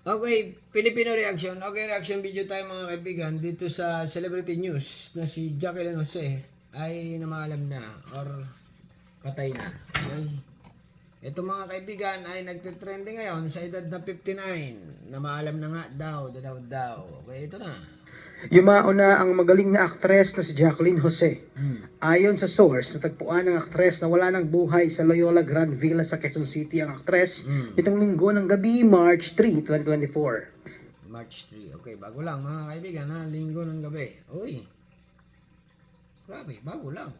Okay, Filipino reaction. Okay, reaction video tayo mga kaibigan dito sa celebrity news na si Jacqueline Jose ay namaalam na or patay na. Okay? Ito mga kaibigan ay nagtitrending ngayon sa edad na 59. Namaalam na nga daw. Okay, ito na. Yumao na ang magaling na aktres na si Jacqueline Jose. Ayon sa source, natagpuan ng aktres na wala ng buhay sa Loyola Grand Villa sa Quezon City ang aktres nitong linggo ng gabi, March 3, 2024. March 3. Okay, bago lang mga kaibigan ha. Linggo ng gabi. Uy. Grabe, bago lang.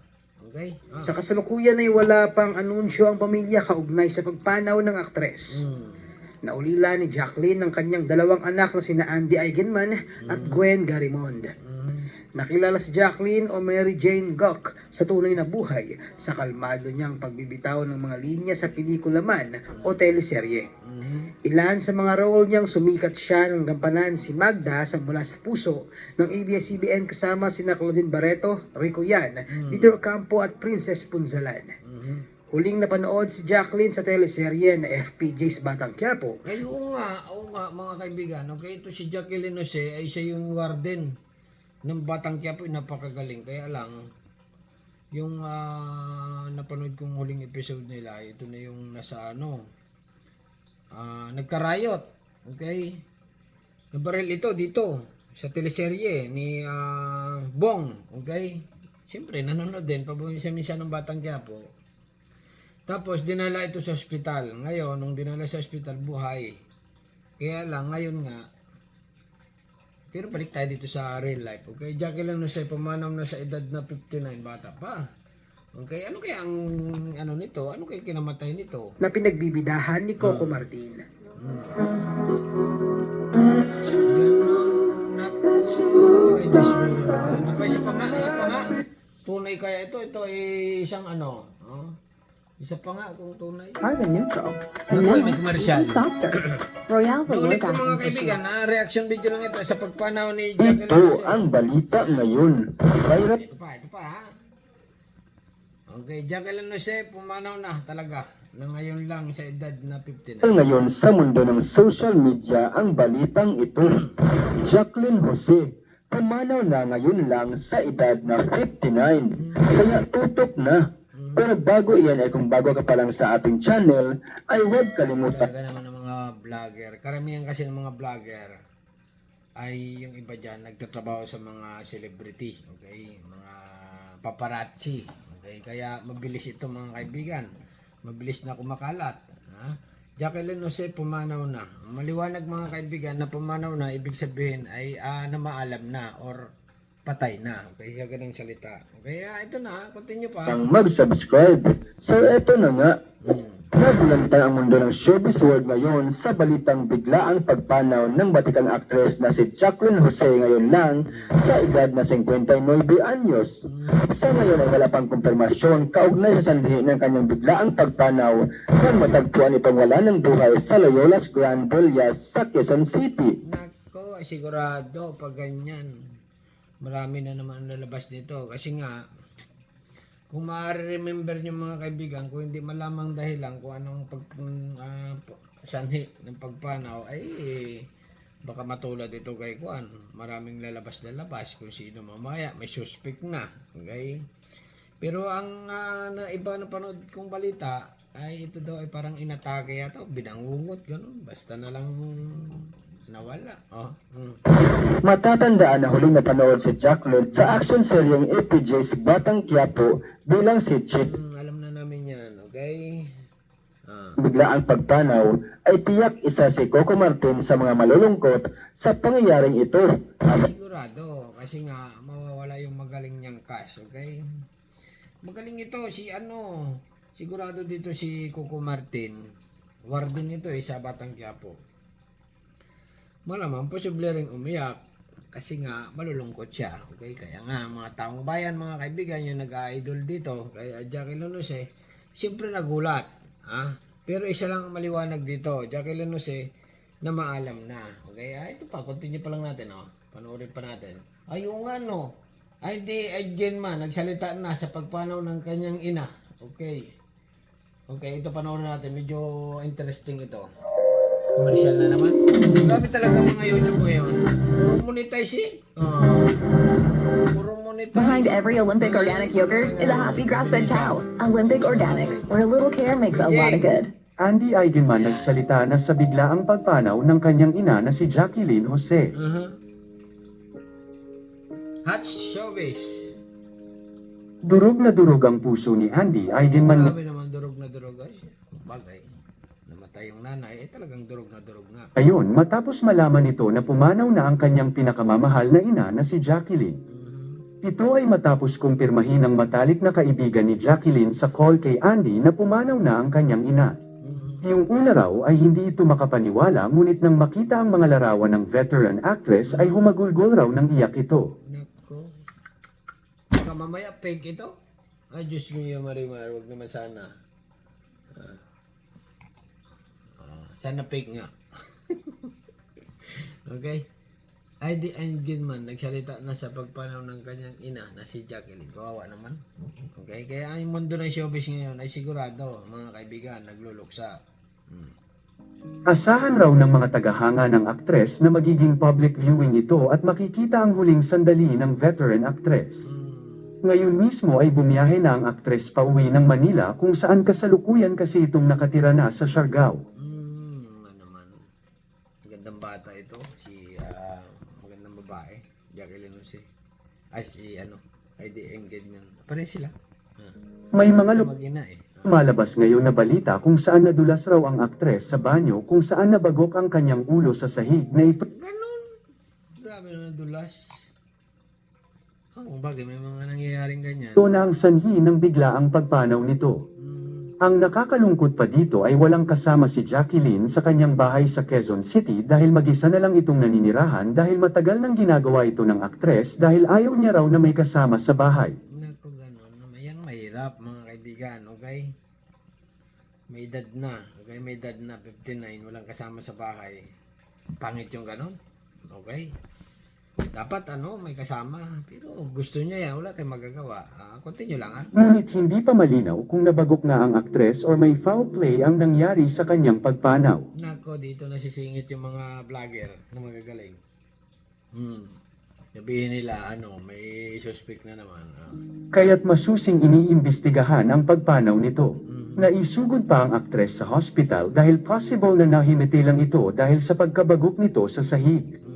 Okay? Sa kasalukuyan ay wala pang anunsyo ang pamilya kaugnay sa pagpanaw ng aktres. Naulila ni Jacqueline ng kanyang dalawang anak na sina Andy Eigenman at Gwen Garimond. Nakilala si Jacqueline o Mary Jane Gok sa tunay na buhay sa kalmado niyang pagbibitaw ng mga linya sa pelikula man o teleserye. Ilan sa mga role niyang sumikat siya ng gampanan si Magda sa Mula sa Puso ng ABS-CBN kasama sina Claudine Barreto, Rico Yan, Dieter Ocampo at Princess Punzalan. Huling napanood si Jacqueline sa teleserye na FPJ's Batang Quiapo. Ay, oo nga mga kaibigan. Okay, ito si Jacqueline Jose ay siya yung warden ng Batang Quiapo. Napakagaling. Kaya lang, yung napanood kong huling episode nila, ito na yung nasa nagkarayot. Okay? Nabaril ito dito sa teleserye ni Bong. Okay? Siyempre, nanonood din. Pabuhin siya minsan ng Batang Quiapo. Tapos, dinala ito sa ospital. Ngayon, nung dinala sa ospital, buhay. Kaya lang, ngayon nga, pero balik tayo dito sa real life. Okay? Jacqueline Jose, pumanaw na sa edad na 59, bata pa. Okay? Ano kaya ang, nito? Ano kaya kinamatay nito? Na pinagbibidahan ni Coco Martin. Ganon na ko. Ay, Diyos mo. Isa pa nga. Tunay kaya ito. Ito ay isang isa pa nga kung tunay. Carbon neutral. Ano po, may commercial. Softer. Royale Ulit ko Velour mga kaibigan, reaction video lang ito sa pagpanaw ni Jacqueline Ito Jose. ang balita ngayon. Ito pa ha. Okay, Jacqueline Jose, pumanaw na talaga na ngayon lang sa edad na 59. Ngayon sa mundo ng social media ang balitang ito. Jacqueline Jose, pumanaw na ngayon lang sa edad na 59. Kaya tutok na. Pero bago iyan ay kung bago ka pa lang sa ating channel, ay huwag kalimutan. Talaga naman ng mga vlogger. Karamihan kasi ng mga vlogger ay yung iba dyan nagtatrabaho sa mga celebrity. Okay? Mga paparazzi. Okay? Kaya mabilis ito mga kaibigan. Mabilis na kumakalat. Ha? Jacqueline Jose pumanaw na. Maliwanag mga kaibigan na pumanaw na, ibig sabihin ay namaalam na or patay na. Okay, kaya ganang salita. Okay, ito na. Continue pa. Ang mag-subscribe. So eto na nga. Naglantang ang mundo ng showbiz world ngayon sa balitang biglaang pagpanaw ng batikang aktres na si Jacqueline Jose ngayon lang sa edad na 59 anyos. Sa ngayon ay wala pang kumpirmasyon kaugnay sa sanhi ng kanyang biglaang pagpanaw nang matagpuan itong wala ng buhay sa Loyola's Grand Villa sa Quezon City. Nako, sigurado pag ganyan. Marami na naman lalabas nito kasi nga kung ma-remember niyo mga kaibigan, kung hindi malamang dahilan kung anong sanhi ng pagpanaw ay baka matulad ito kay Juan. Maraming lalabas kung sino mamaya may suspect na. Okay? Pero ang iba na panood kong balita ay ito daw ay parang inatake yata, binangungot ganun. Basta na lang nawala. Matatandaan na huling napanood si Jacqueline sa action seryeng FPJ's Batang Quiapo bilang si Chick. Alam na namin yan, okay? Biglaang pagpanaw ay tiyak isa si Coco Martin sa mga malulungkot sa pangyayaring ito. Sigurado, kasi nga mawawala yung magaling niyang cast, okay? Magaling ito, sigurado dito si Coco Martin. Warden ito sa Batang Quiapo. Malamang posible rin umiyak kasi nga malulungkot siya. Okay? Kaya nga mga taong bayan, mga kaibigan, yung nag-idol dito kay Jacqueline Jose, siyempre nagulat. Pero isa lang ang maliwanag dito, Jacqueline Jose na maalam na. Okay? Ito pa, continue pa lang natin. Panoorin pa natin. Yung ay di Adrian man, nagsalita na sa pagpanaw ng kanyang ina. Okay. Okay, ito panoorin natin. Medyo interesting ito. Commercial na naman. Grabe talaga mga YouTube ngayon. Puro monetize eh. Puro monetize. Behind every Olympic organic yogurt is a happy grass-fed cow. Olympic Organic, where a little care makes a lot of good. Andy Eigenman nagsalita na sa biglaang pagpanaw ng kanyang ina na si Jacqueline Jose. Hot showbiz. Durog na durog ang puso ni Andy Eigenman. Grabe naman durog na durog guys. Bagay. Namatay yung nanay, talagang durog na durog nga. Ayon, matapos malaman nito na pumanaw na ang kanyang pinakamamahal na ina na si Jacqueline. Ito ay matapos kumpirmahin ng matalik na kaibigan ni Jacqueline sa call kay Andy na pumanaw na ang kanyang ina. Yung una raw ay hindi ito makapaniwala, ngunit nang makita ang mga larawan ng veteran actress ay humagulgol raw ng iyak ito. Nako. Baka mamaya fake ito. Ay, Diyos mo yung marimar. Huwag naman sana. Sana fake nga. Okay? ID Engelman nagsalita na sa pagpanaw ng kanyang ina na si Jacqueline. Kawawa naman. Okay? Kaya ang mundo ng showbiz ngayon ay sigurado, mga kaibigan, nagluluksa. Asahan raw ng mga tagahanga ng aktres na magiging public viewing ito at makikita ang huling sandali ng veteran actress. Ngayon mismo ay bumiyahe na ang aktres pauwi ng Manila kung saan kasalukuyan kasi itong nakatira na sa Siargao. Ano naman. Magandang bata ito. Magandang babae. Jacqueline Jose. Ay, ID Engelman. Pareho sila. May mga Mag-ina eh. malabas ngayon na balita kung saan nadulas raw ang aktres sa banyo kung saan nabagok ang kanyang ulo sa sahig na ito. Ganun. Grabe na nadulas. Bagay, may mga nangyayaring ganyan. Ito na ang sanhi ng biglaang pagpanaw nito. Ang nakakalungkot pa dito ay walang kasama si Jacqueline sa kanyang bahay sa Quezon City dahil mag-isa na lang itong naninirahan dahil matagal nang ginagawa ito ng aktres dahil ayaw niya raw na may kasama sa bahay. Naku, ganun. Yan mahirap mga kaibigan, okay? May edad na, okay? May edad na, 59, walang kasama sa bahay. Pangit yung ganun, okay? Dapat may kasama, pero gusto niya yan, wala tayong magagawa. Continue lang ha. Ngunit hindi pa malinaw kung nabagok nga ang aktres o may foul play ang nangyari sa kanyang pagpanaw. Nako, dito nasisingit yung mga vlogger na magagaling. Sabihin nila, may suspect na naman. Kaya't masusing iniimbestigahan ang pagpanaw nito. Naisugod pa ang aktres sa hospital dahil possible na nahimiti lang ito dahil sa pagkabagok nito sa sahig.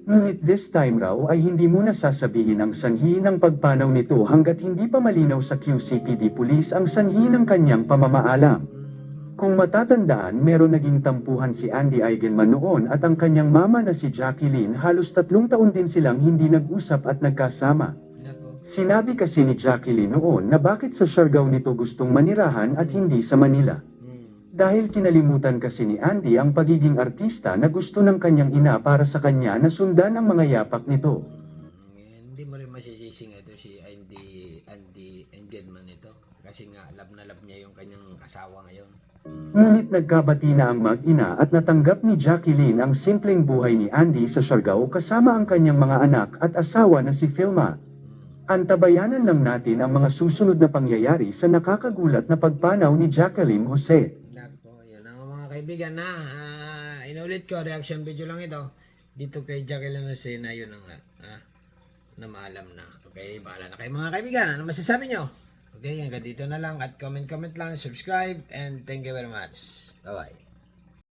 Ngunit this time raw ay hindi muna sasabihin ang sanhi ng pagpanaw nito hanggat hindi pa malinaw sa QCPD Police ang sanhi ng kanyang pamamaalam. Kung matatandaan, meron naging tampuhan si Andy Eigenman noon at ang kanyang mama na si Jacqueline halos 3 taon din silang hindi nag-usap at nagkasama. Nako. Sinabi kasi ni Jacqueline noon na bakit sa Siargao nito gustong manirahan at hindi sa Manila. Dahil kinalimutan kasi ni Andy ang pagiging artista na gusto ng kanyang ina para sa kanya na sundan ang mga yapak nito. Hindi mo rin masisisi nga ito si Andy Engelman ito. Kasi nga, love na love niya yung kanyang asawa ngayon. Ngunit nagkabati na ang mag-ina at natanggap ni Jacqueline ang simpleng buhay ni Andy sa Siargao kasama ang kanyang mga anak at asawa na si Filma. Antabayanan lang natin ang mga susunod na pangyayari sa nakakagulat na pagpanaw ni Jacqueline Jose. Nako, yun ang mga kaibigan na. Inulit ko, reaction video lang ito. Dito kay Jacqueline Jose na yun ang na maalam na. Okay, bahala na kayo mga kaibigan. Ano masasabi nyo? Okay, hanggang dito na lang at comment lang, subscribe, and thank you very much. Bye-bye.